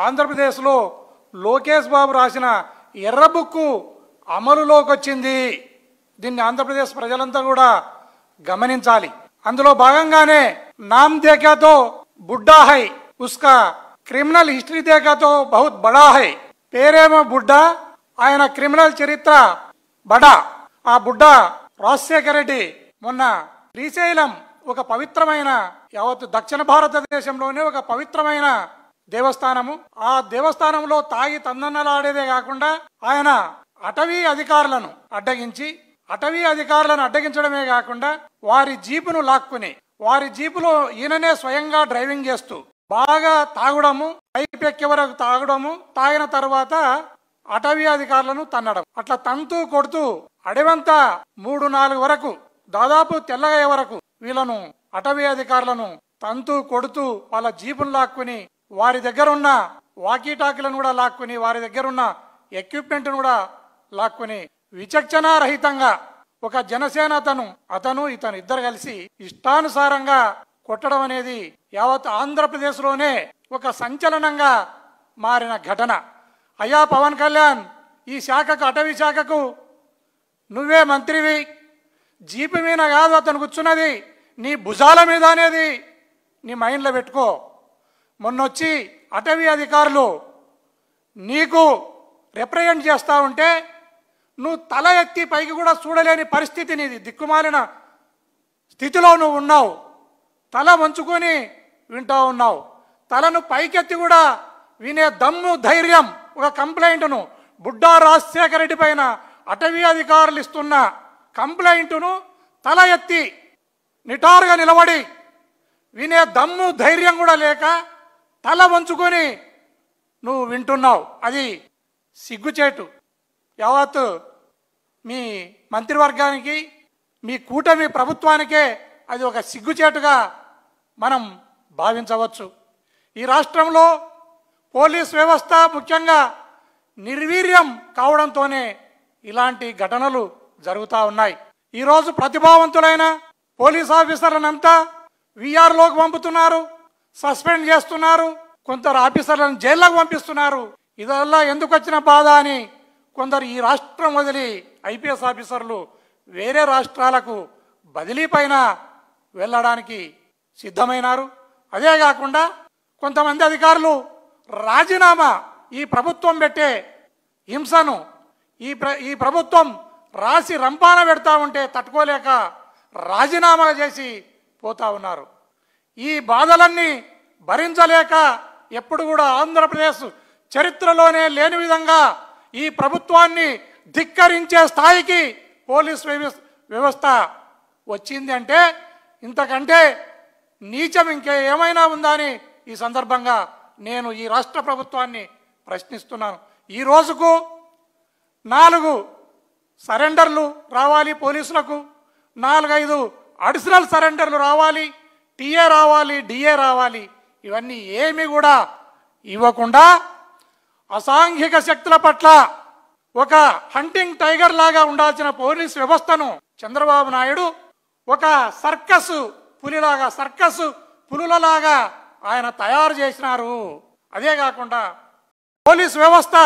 ఆంధ్రప్రదేశ్లో లోకేష్ బాబు రాసిన ఎర్ర బుక్కు అమలులోకి వచ్చింది. దీన్ని ఆంధ్రప్రదేశ్ ప్రజలంతా కూడా గమనించాలి. అందులో భాగంగానే నామ్ దేఖా తో బుడ్డా హై, ఉస్కా క్రిమినల్ హిస్టరీ దేఖా తో బహుత్ బడా హై. పేరేమో బుడ్డా, ఆయన క్రిమినల్ చరిత్ర బడా. ఆ బుడ్డా రాజశేఖర రెడ్డి మొన్న శ్రీశైలం ఒక పవిత్రమైన, యావత్ దక్షిణ భారతదేశంలోనే ఒక పవిత్రమైన దేవస్థానము. ఆ దేవస్థానంలో తాగి తందన్నలాడేదే కాకుండా ఆయన అటవీ అధికారులను అడ్డగించడమే కాకుండా వారి జీపును లాక్కుని, వారి జీపులో ఈయననే స్వయంగా డ్రైవింగ్ చేస్తూ బాగా తాగడము, పైపెక్కే వరకు తాగడము, తాగిన తర్వాత అటవీ అధికారులను తన్నడం, అట్లా తంతూ కొడుతూ అడవంతా 3-4 వరకు దాదాపు తెల్లగయ్యే వరకు వీళ్ళను అటవీ అధికారులను తంతూ కొడుతూ వాళ్ళ జీపును లాక్కుని, వారి దగ్గర ఉన్న వాకీటాకీలను కూడా లాక్కుని, వారి దగ్గర ఉన్న ఎక్విప్మెంట్ కూడా లాక్కుని విచక్షణారహితంగా ఒక జనసేన అతను ఇతను ఇద్దరు కలిసి ఇష్టానుసారంగా కొట్టడం అనేది యావత్ ఆంధ్రప్రదేశ్లోనే ఒక సంచలనంగా మారిన ఘటన. అయ్యా పవన్ కళ్యాణ్, ఈ శాఖకు, అటవీ శాఖకు నువ్వే మంత్రివి. జీపు మీద కాదు అతను కూర్చున్నది, నీ భుజాల మీద అనేది నీ మైండ్లో పెట్టుకో. మొన్నొచ్చి అటవీ అధికారులు నీకు రిప్రజెంట్ చేస్తా ఉంటే నువ్వు తల ఎత్తి పైకి కూడా చూడలేని పరిస్థితి, నీది దిక్కుమాలిన స్థితిలో నువ్వు ఉన్నావు. తల వంచుకొని వింటూ ఉన్నావు. తలను పైకెత్తి కూడా వినే దమ్ము, ధైర్యం, ఒక కంప్లైంట్ను బుడ్డా రాజశేఖర రెడ్డి పైన అటవీ అధికారులు ఇస్తున్న కంప్లైంట్ను తల ఎత్తి నిటారుగా నిలబడి వినే దమ్ము, ధైర్యం కూడా లేక తల వంచుకొని నువ్వు వింటున్నావు. అది సిగ్గుచేటు. యావత్ మీ మంత్రివర్గానికి, మీ కూటమి ప్రభుత్వానికే అది ఒక సిగ్గుచేటుగా మనం భావించవచ్చు. ఈ రాష్ట్రంలో పోలీస్ వ్యవస్థ ముఖ్యంగా నిర్వీర్యం కావడంతోనే ఇలాంటి ఘటనలు జరుగుతూ ఉన్నాయి. ఈరోజు ప్రతిభావంతులైన పోలీస్ ఆఫీసర్లనంతా వీఆర్లోకి పంపుతున్నారు, సస్పెండ్ చేస్తున్నారు, కొందరు ఆఫీసర్లను జైల్లోకి పంపిస్తున్నారు. ఇదల్లా ఎందుకు వచ్చిన బాధ అని కొందరు ఈ రాష్ట్రం వదిలి ఐపీఎస్ ఆఫీసర్లు వేరే రాష్ట్రాలకు బదిలీ పైన వెళ్ళడానికి సిద్ధమైనారు. అదే కాకుండా కొంతమంది అధికారులు రాజీనామా, ఈ ప్రభుత్వం పెట్టే హింసను ఈ ప్రభుత్వం రాసి రంపాన పెడతా ఉంటే తట్టుకోలేక రాజీనామా చేసి పోతా ఉన్నారు. ఈ బాధలన్నీ భరించలేక ఎప్పుడు కూడా ఆంధ్రప్రదేశ్ చరిత్రలోనే లేని విధంగా ఈ ప్రభుత్వాన్ని ధిక్కరించే స్థాయికి పోలీస్ వ్యవస్థ వచ్చింది అంటే ఇంతకంటే నీచం ఇంకే ఏమైనా ఉందా అని ఈ సందర్భంగా నేను ఈ రాష్ట్ర ప్రభుత్వాన్ని ప్రశ్నిస్తున్నాను. ఈ రోజుకు 4 సరెండర్లు రావాలి పోలీసులకు, 4-5 అడిషనల్ సరెండర్లు రావాలి, టీఏ రావాలి, డిఏ రావాలి. ఇవన్నీ ఏమి కూడా ఇవ్వకుండా అసాంఘిక శక్తుల పట్ల ఒక హంటింగ్ టైగర్ లాగా ఉండాల్సిన పోలీస్ వ్యవస్థను చంద్రబాబు నాయుడు ఒక సర్కస్ పులులలాగా ఆయన తయారు చేసినారు. అదే కాకుండా పోలీస్ వ్యవస్థ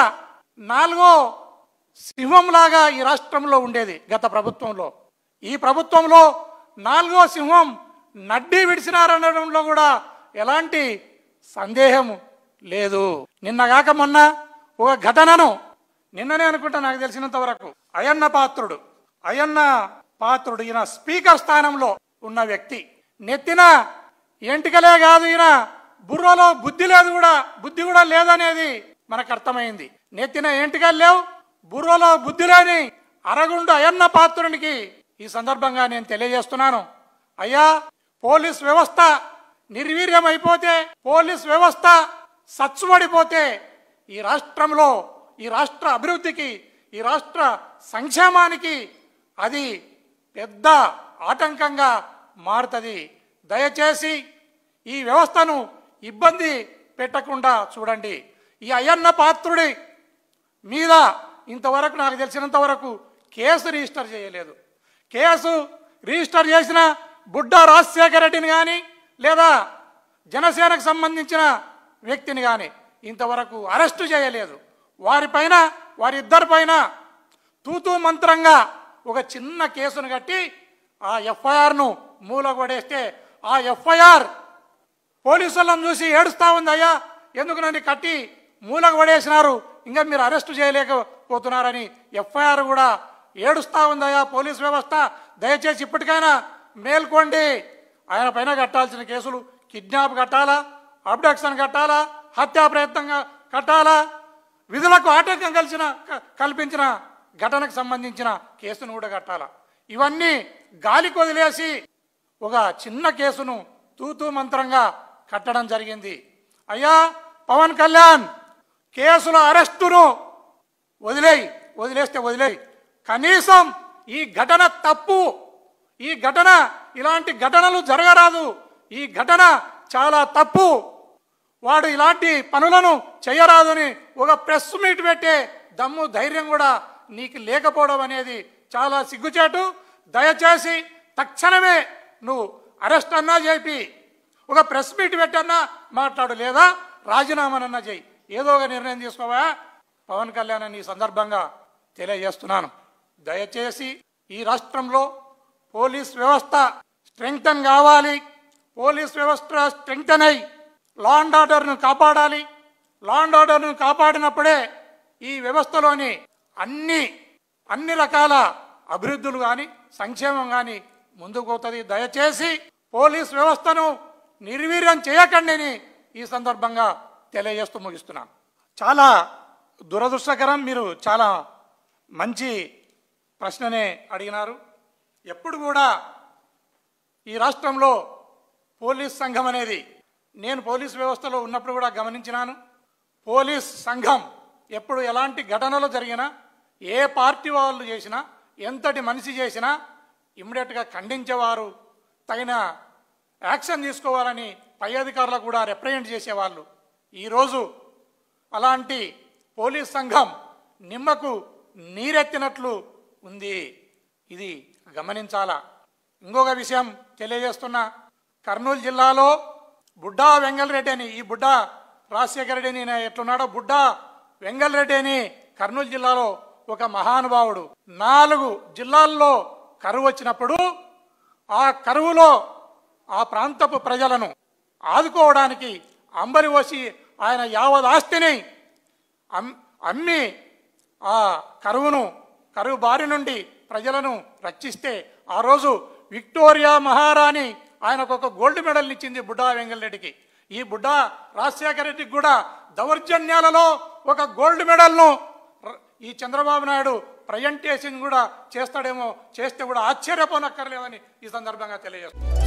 4వ సింహంలాగా ఈ రాష్ట్రంలో ఉండేది గత ప్రభుత్వంలో. ఈ ప్రభుత్వంలో 4వ సింహం నడ్డి విడిచినారనడంలో కూడా ఎలాంటి సందేహం లేదు. నిన్నగాక మొన్న ఒక ఘటనను, నిన్ననే అనుకుంటా నాకు తెలిసినంత వరకు, అయ్యన్న పాత్రుడు ఈయన స్పీకర్ స్థానంలో ఉన్న వ్యక్తి నెత్తిన ఎంటికలే కాదు, ఈయన బుర్రలో బుద్ధి కూడా లేదనేది మనకు అర్థమైంది. నెత్తిన ఎంటికలు లేవు, బుర్రలో బుద్ధి లేని అరగుండు అయ్యన్న పాత్రునికి ఈ సందర్భంగా నేను తెలియజేస్తున్నాను. అయ్యా, పోలీస్ వ్యవస్థ నిర్వీర్యమైపోతే, పోలీస్ వ్యవస్థ సచ్చుబడిపోతే ఈ రాష్ట్రంలో, ఈ రాష్ట్ర అభివృద్ధికి, ఈ రాష్ట్ర సంక్షేమానికి అది పెద్ద ఆటంకంగా మారుతుంది. దయచేసి ఈ వ్యవస్థను ఇబ్బంది పెట్టకుండా చూడండి. ఈ అయ్యన్న పాత్రుడి మీద ఇంతవరకు నాకు తెలిసినంత వరకు కేసు రిజిస్టర్ చేయలేదు. కేసు రిజిస్టర్ చేసిన బుడ్డా రాజశేఖర రెడ్డిని కానీ లేదా జనసేనకు సంబంధించిన వ్యక్తిని కానీ ఇంతవరకు అరెస్టు చేయలేదు. వారిపైన వారిద్దరిపైన తూతూ మంత్రంగా ఒక చిన్న కేసును కట్టి ఆ ఎఫ్ఐఆర్ను మూలగొడేస్తే ఆ ఎఫ్ఐఆర్ పోలీసులను చూసి ఏడుస్తూ ఉంది, అయ్యా ఎందుకు నన్ను కట్టి మూలకు పడేసినారు, ఇంకా మీరు అరెస్టు చేయలేకపోతున్నారని ఎఫ్ఐఆర్ కూడా ఏడుస్తూ ఉందయ్యా పోలీస్ వ్యవస్థ, దయచేసి ఇప్పటికైనా మేల్కోండి. ఆయన పైన కట్టాల్సిన కేసులు కిడ్నాప్ కట్టాలా, అబ్డక్షన్ కట్టాలా, హత్యా ప్రయత్నంగా కట్టాలా, విధులకు ఆటంకం కల్పించిన ఘటనకు సంబంధించిన కేసును కూడా కట్టాలా. ఇవన్నీ గాలికి వదిలేసి ఒక చిన్న కేసును తూతూ మంత్రంగా కట్టడం జరిగింది. అయ్యా పవన్ కళ్యాణ్, కేసుల అరెస్టును వదిలేస్తే వదిలేయి, కనీసం ఈ ఘటన తప్పు, ఈ ఘటన ఇలాంటి ఘటనలు జరగరాదు, ఈ ఘటన చాలా తప్పు, వాడు ఇలాంటి పనులను చేయరాదని ఒక ప్రెస్ మీట్ పెట్టే దమ్ము ధైర్యం కూడా నీకు లేకపోవడం అనేది చాలా సిగ్గుచేటు. దయచేసి తక్షణమే నువ్వు అరెస్ట్ అన్నా చేపి ఒక ప్రెస్ మీట్ పెట్టన్నా మాట్లాడు, లేదా రాజీనామానన్నా చేయి, ఏదో ఒక నిర్ణయం తీసుకోవా పవన్ కళ్యాణ్ అని ఈ సందర్భంగా తెలియజేస్తున్నాను. దయచేసి ఈ రాష్ట్రంలో పోలీస్ వ్యవస్థ స్ట్రెంగ్తన్ కావాలి. పోలీస్ వ్యవస్థ స్ట్రెంగ్తన్ అయి లా అండ్ ఆర్డర్ను కాపాడాలి. లా అండ్ ఆర్డర్ను కాపాడినప్పుడే ఈ వ్యవస్థలోని అన్ని రకాల అభివృద్ధులు కానీ సంక్షేమం కానీ ముందుకు పోతుంది. దయచేసి పోలీస్ వ్యవస్థను నిర్వీర్యం చేయకండి ఈ సందర్భంగా తెలియజేస్తూ ముగిస్తున్నాను. చాలా దురదృష్టకరం, మీరు చాలా మంచి ప్రశ్ననే అడిగినారు. ఎప్పుడు కూడా ఈ రాష్ట్రంలో పోలీస్ సంఘం అనేది, నేను పోలీస్ వ్యవస్థలో ఉన్నప్పుడు కూడా గమనించినాను, పోలీస్ సంఘం ఎప్పుడు ఎలాంటి ఘటనలు జరిగినా, ఏ పార్టీ వాళ్ళు చేసినా, ఎంతటి మనిషి చేసినా ఇమ్మీడియట్గా ఖండించేవారు, తగిన యాక్షన్ తీసుకోవాలని పై అధికారులకు కూడా రిప్రజెంట్ చేసేవాళ్ళు. ఈరోజు అలాంటి పోలీస్ సంఘం నిమ్మకు నీరెత్తినట్లు ఉంది, ఇది గమనించాలా. ఇంకొక విషయం తెలియజేస్తున్నా, కర్నూలు జిల్లాలో బుడ్డా వెంగళరెడ్డి అని, ఈ బుడ్డా రాజశేఖర రెడ్డి అని ఎట్లున్నాడో బుడ్డా వెంగళరెడ్డి అని కర్నూలు జిల్లాలో ఒక మహానుభావుడు 4 జిల్లాల్లో కరువు వచ్చినప్పుడు ఆ కరువులో ఆ ప్రాంతపు ప్రజలను ఆదుకోవడానికి అంబరి పోసి ఆయన యావత్ ఆస్తిని అమ్మి ఆ కరువు బారి నుండి ప్రజలను రక్షిస్తే ఆ రోజు విక్టోరియా మహారాణి ఆయనకు ఒక గోల్డ్ మెడల్ ఇచ్చింది బుడ్డా వెంగళరెడ్డికి. ఈ బుడ్డా రాజశేఖర రెడ్డికి కూడా దౌర్జన్యాలలో ఒక గోల్డ్ మెడల్ను ఈ చంద్రబాబు నాయుడు ప్రజెంటేషన్ కూడా చేస్తాడేమో, చేస్తే కూడా ఆశ్చర్యపోనక్కర్లేదని ఈ సందర్భంగా తెలియజేస్తాను.